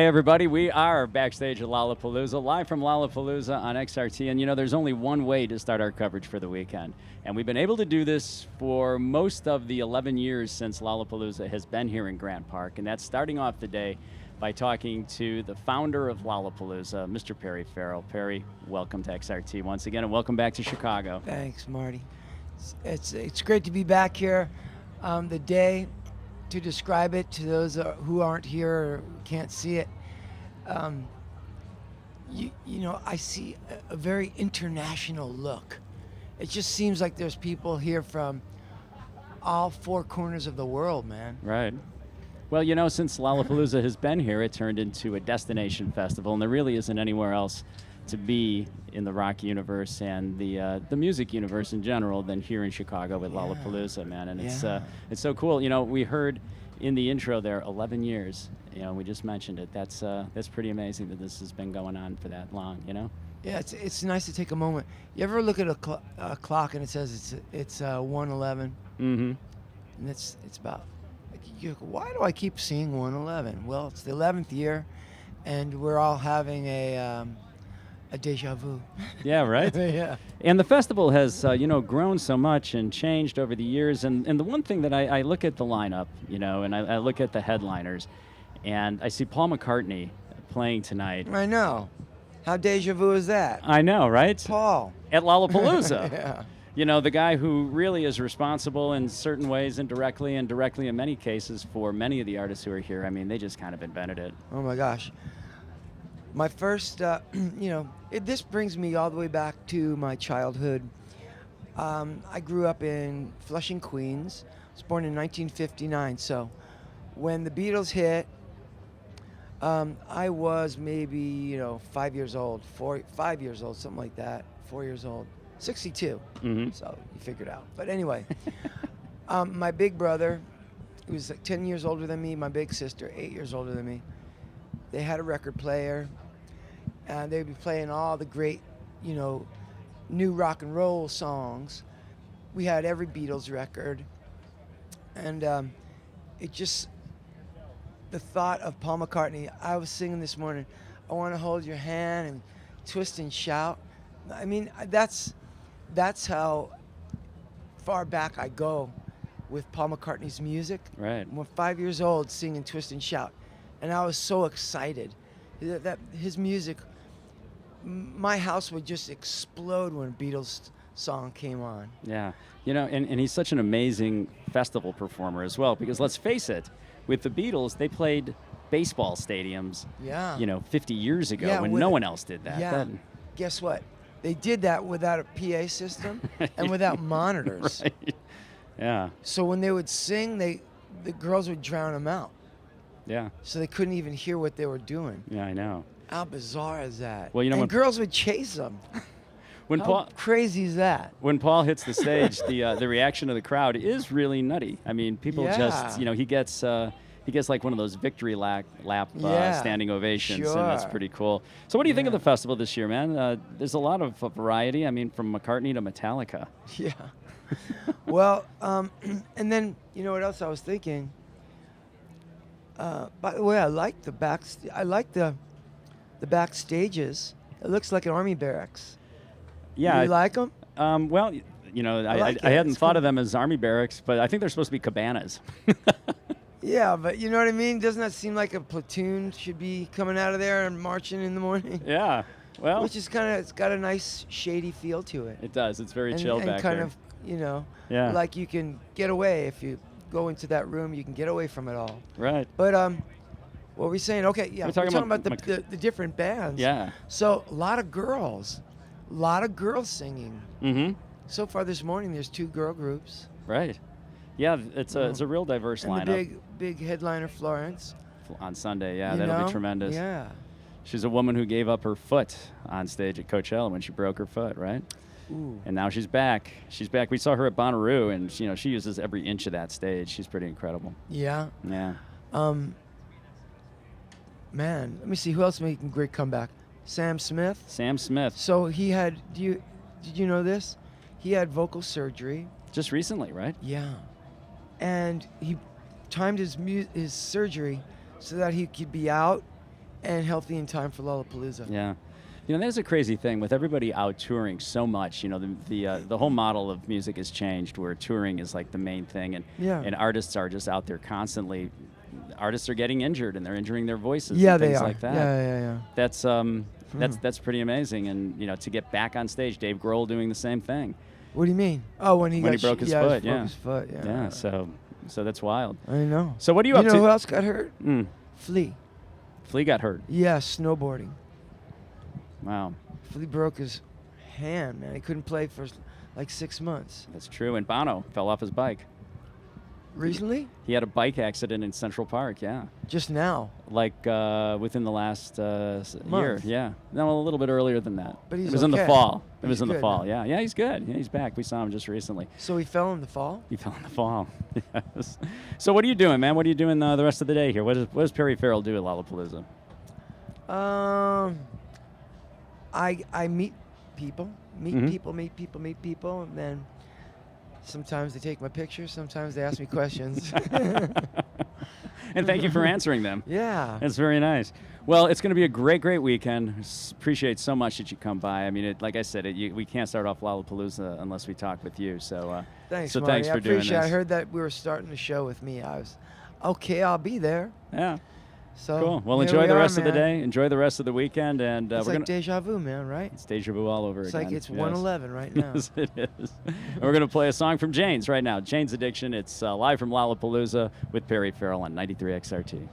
Hey, everybody. We are backstage at Lollapalooza, live from Lollapalooza on XRT. And, there's only one way to start our coverage for the weekend. And we've been able to do this for most of the 11 years since Lollapalooza has been here in Grant Park. And that's starting off the day by talking to the founder of Lollapalooza, Mr. Perry Farrell. Perry, welcome to XRT once again, and welcome back to Chicago. Thanks, Marty. It's great to be back here. The day, to describe it to those who aren't here or can't see it, I see a very international look. It just seems like there's people here from all four corners of the world, man. Right. Well, since Lollapalooza has been here, it turned into a destination festival, and there really isn't anywhere else to be in the rock universe and the music universe in general than here in Chicago with Lollapalooza, man. And it's so cool. We heard in the intro there 11 years. We just mentioned it. That's pretty amazing that this has been going on for that long. Yeah, it's nice to take a moment. You ever look at a clock and it says it's 1:11? Mm-hmm. And it's about. Why do I keep seeing 1:11? Well, it's the 11th year, and we're all having a deja vu. Yeah, right? Yeah. And the festival has, grown so much and changed over the years. And the one thing that I look at the lineup, and I look at the headliners, and I see Paul McCartney playing tonight. I know. How deja vu is that? I know, right? Paul. At Lollapalooza. Yeah. The guy who really is responsible in certain ways indirectly and directly in many cases for many of the artists who are here. I mean, they just kind of invented it. Oh, my gosh. My first, this brings me all the way back to my childhood. I grew up in Flushing, Queens. I was born in 1959. So when the Beatles hit, I was maybe, 5 years old, 5 years old, something like that, 4 years old. 62. Mm-hmm. So you figured out. But anyway, my big brother, who was like 10 years older than me, my big sister, 8 years older than me, they had a record player, and they'd be playing all the great, new rock and roll songs. We had every Beatles record, and the thought of Paul McCartney, I was singing this morning, I want to hold your hand and twist and shout. I mean, that's how far back I go with Paul McCartney's music. Right. We're 5 years old singing Twist and Shout. And I was so excited that his music, my house would just explode when a Beatles song came on. Yeah. And he's such an amazing festival performer as well, because let's face it, with the Beatles, they played baseball stadiums, 50 years ago when no one else did that. Yeah. Guess what? They did that without a PA system and without monitors. Right. Yeah. So when they would sing, the girls would drown them out. Yeah. So they couldn't even hear what they were doing. Yeah, I know. How bizarre is that? Well, and girls would chase them. How crazy is that? When Paul hits the stage, the reaction of the crowd is really nutty. I mean, people just, he gets like one of those victory lap standing ovations, sure. And that's pretty cool. So what do you think of the festival this year, man? There's a lot of variety. I mean, from McCartney to Metallica. Yeah. Well, and then, what else I was thinking? By the way, I like the backstages. It looks like an army barracks. Yeah. You like them? Well, I hadn't thought of them as army barracks, but I think they're supposed to be cabanas. Yeah, but you know what I mean? Doesn't that seem like a platoon should be coming out of there and marching in the morning? Yeah, well. Which is it's got a nice shady feel to it. It does. It's very chill back there. there. And kind of, like you can get away. If you go into that room, you can get away from it all. Right. But what were we saying? Okay, yeah, we're talking about the different bands. Yeah. So a lot of girls singing. Mm-hmm. So far this morning, there's 2 girl groups. Right. Yeah, it's a real diverse and lineup. The big headliner, Florence. On Sunday, that'll be tremendous. Yeah. She's a woman who gave up her foot on stage at Coachella when she broke her foot, right? Ooh. And now she's back. She's back. We saw her at Bonnaroo, and she uses every inch of that stage. She's pretty incredible. Yeah. Yeah. Man, let me see who else making great comeback. Sam Smith. Sam Smith. So he had. Did you know this? He had vocal surgery. Just recently, right? Yeah. And he timed his surgery so that he could be out and healthy in time for Lollapalooza. Yeah. There's a crazy thing with everybody out touring so much. The whole model of music has changed, where touring is like the main thing, and artists are just out there constantly. Artists are getting injured, and they're injuring their voices. Yeah, and things they are. like that. Yeah. That's pretty amazing, and to get back on stage, Dave Grohl doing the same thing. What do you mean? Oh, when he broke his foot. Broke his foot. Yeah. Yeah. So that's wild. I know. So what are you up You to? know who else got hurt? Flea. Flea got hurt. Yeah, snowboarding. Wow. Flea broke his hand, man. He couldn't play for like 6 months. That's true. And Bono fell off his bike. Recently? He had a bike accident in Central Park. Yeah. Just now. Like within the last year. Month. Yeah. No, a little bit earlier than that. But he's It was in the okay. fall. It He's was in the good fall. now. Yeah, he's good. Yeah, he's back. We saw him just recently. So he fell in the fall? He fell in the fall. Yes. So what are you doing, man? What are you doing the rest of the day here? What does Perry Farrell do at Lollapalooza? I meet people, meet people, and then sometimes they take my pictures, sometimes they ask me questions. And thank you for answering them. Yeah. That's very nice. Well, it's going to be a great, great weekend. Appreciate so much that you come by. I mean, like I said, we can't start off Lollapalooza unless we talk with you. So, Thanks, so Marty. thanks for doing this. I heard that we were starting the show with me. I was, okay, I'll be there. Yeah. So Cool. Well, here enjoy we the are, rest of the man. day. Enjoy the rest of the weekend, and It's we're like gonna. Deja Vu, man, right? It's Deja Vu all over It's again. like it's Yes. 1:11 right now. Yes, it is. And we're gonna play a song from Jane's right now. Jane's Addiction. It's live from Lollapalooza with Perry Farrell on 93 XRT.